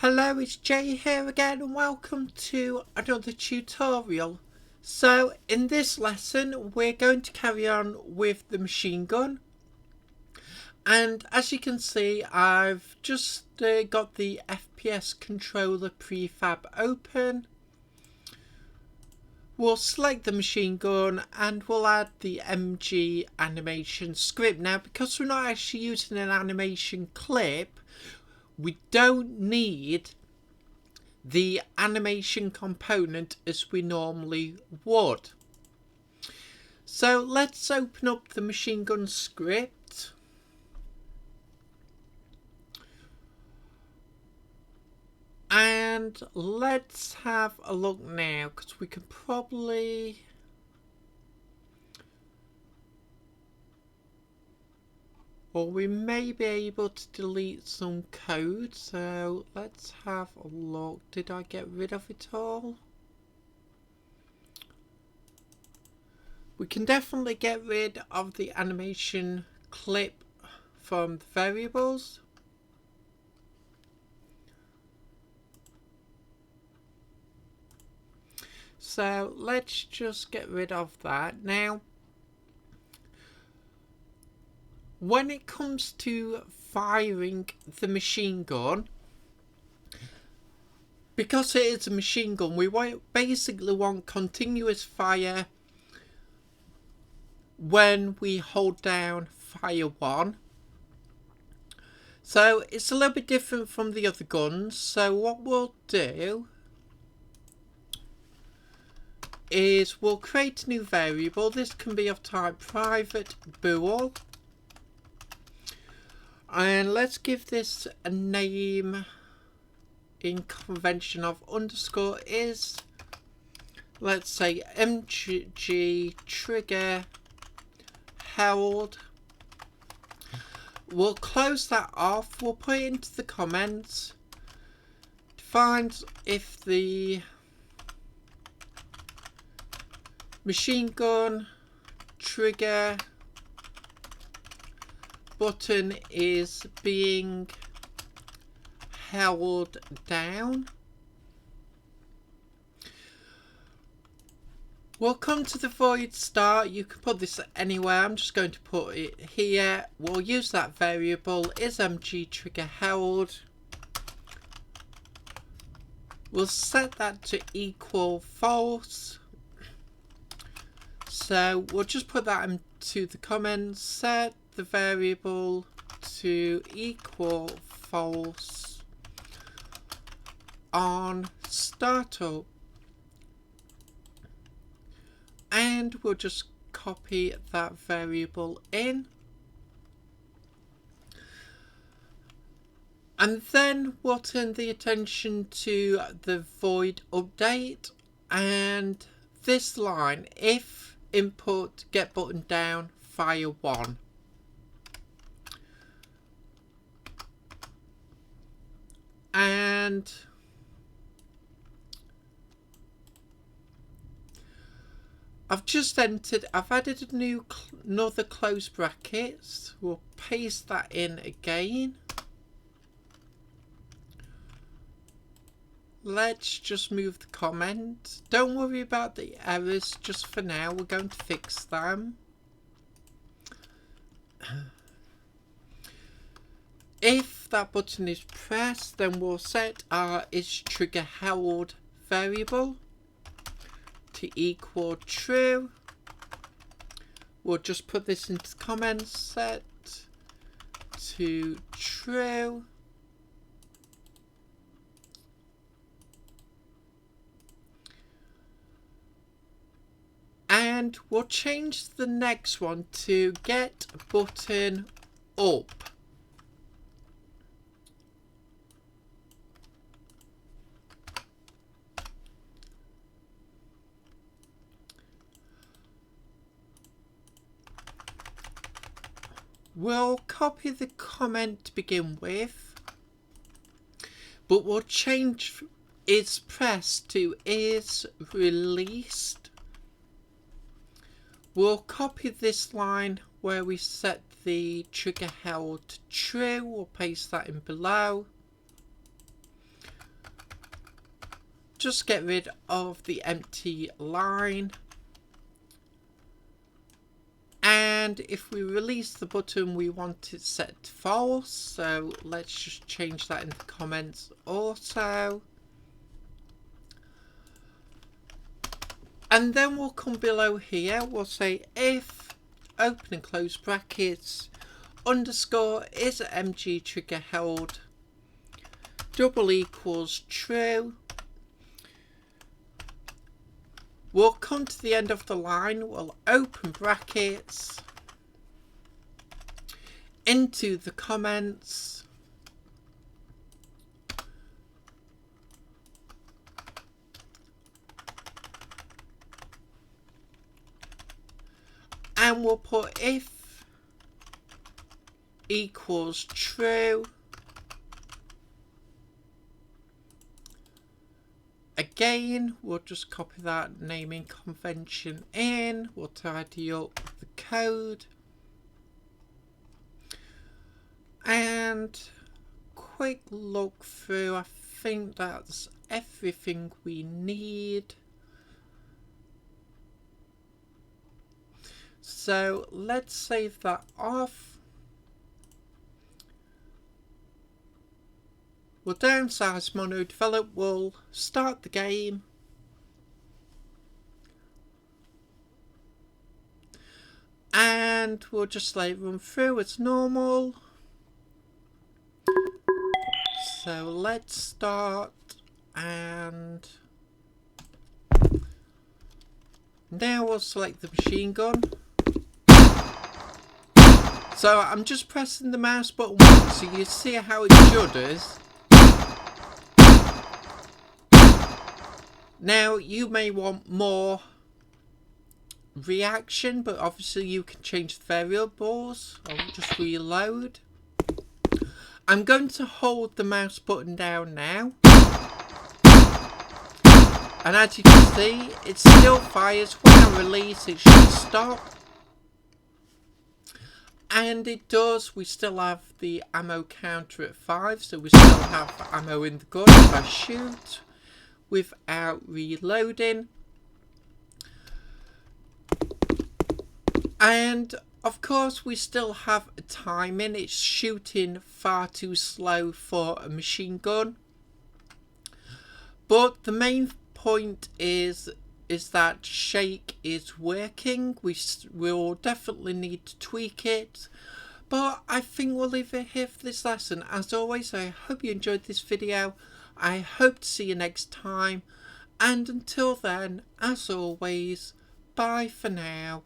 Hello, it's Jay here again and welcome to another tutorial. So in this lesson we're going to carry on with the machine gun, and as you can see I've just got the FPS controller prefab open. We'll select the machine gun and we'll add the MG animation script. Now because we're not actually using an animation clip, we don't need the animation component as we normally would. So let's open up the machine gun script. And let's have a look now, because we can probably... or we may be able to delete some code, so let's have a look. Did I get rid of it all? We can definitely get rid of the animation clip from the variables. So let's just get rid of that. Now, when it comes to firing the machine gun, because it is a machine gun, we basically want continuous fire when we hold down fire 1. So it's a little bit different from the other guns. So what we'll do is we'll create a new variable. This can be of type private bool. And let's give this a name in convention of underscore is, let's say MG trigger held. We'll close that off. We'll put it into the comments. Defines if the machine gun trigger button is being held down. We'll come to the void start. You can put this anywhere. I'm just going to put it here. We'll use that variable is MG trigger held. We'll set that to equal false. So we'll just put that into the comments. Set the variable to equal false on startup. And we'll just copy that variable in. And then we'll turn the attention to the void update. And this line, if input get button down, fire 1. And I've just entered, I've added another close brackets. We'll paste that in again. Let's just move the comment. Don't worry about the errors just for now. We're going to fix them. If that button is pressed, then we'll set our is trigger held variable to equal true. We'll just put this into comments, set to true. And we'll change the next one to get button up. We'll copy the comment to begin with, but we'll change is pressed to is released. We'll copy this line where we set the trigger held to true. We'll paste that in below. just get rid of the empty line. And if we release the button, we want it set to false. So let's just change that in the comments also. And then we'll come below here. We'll say if open and close brackets underscore is MG trigger held double equals true. We'll come to the end of the line, we'll open brackets into the comments, and we'll put if equals true. Again, we'll just copy that naming convention in. We'll tidy up the code. And quick look through. I think that's everything we need. So let's save that off. We'll downsize mono develop, we'll start the game. And we'll just let it run through as normal. So let's start, and now we'll select the machine gun. So I'm just pressing the mouse button once so you see how it shudders. Now you may want more reaction, but obviously you can change the variables. I'll just reload. I'm going to hold the mouse button down now. And as you can see, it still fires. When I release, it should stop. And it does. We still have the ammo counter at 5, so we still have ammo in the gun if I shoot without reloading. And of course we still have a timing. It's shooting far too slow for a machine gun, but the main point is that shake is working. We'll definitely need to tweak it, but I think we'll leave it here for this lesson. As always, I hope you enjoyed this video. I hope to see you next time, and until then, as always, bye for now.